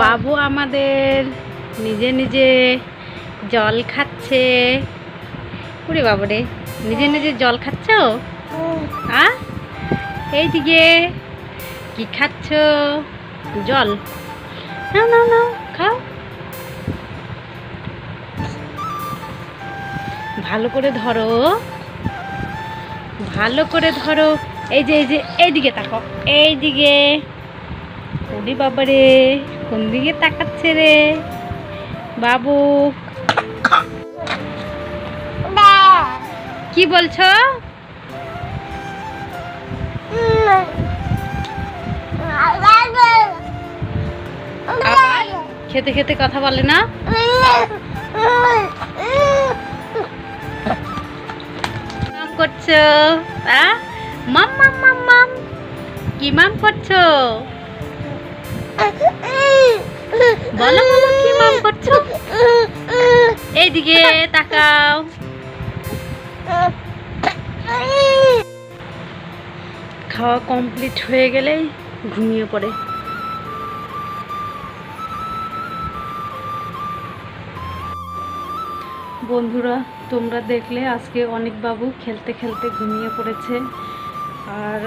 বাবু আমাদের নিজে নিজে জল খাচ্ছে। ওরে বাবুরে, নিজে নিজে জল খাচ্ছ? এইদিকে কি খাচ্ছ? জল। নাও নাও নাও, খাও। ভালো করে ধরো, ভালো করে ধরো। এই যে এইদিকে তাকো, এইদিকে। ওরে বাবারে, কোন দিকে তাকাচ্ছে রে বাবু? কি বলছো? খেতে খেতে কথা বলে না? মাম করছো? মাম মাম মাম মাম, কি মাম করছো? বলো বলো, কি মাম করছো? এইদিকে তাকাও। খাওয়া কমপ্লিট হয়ে গেলেই ঘুমিয়ে পড়ে। বন্ধুরা, তোমরা দেখলে আজকে অনেক বাবু খেলতে খেলতে ঘুমিয়ে পড়েছে। আর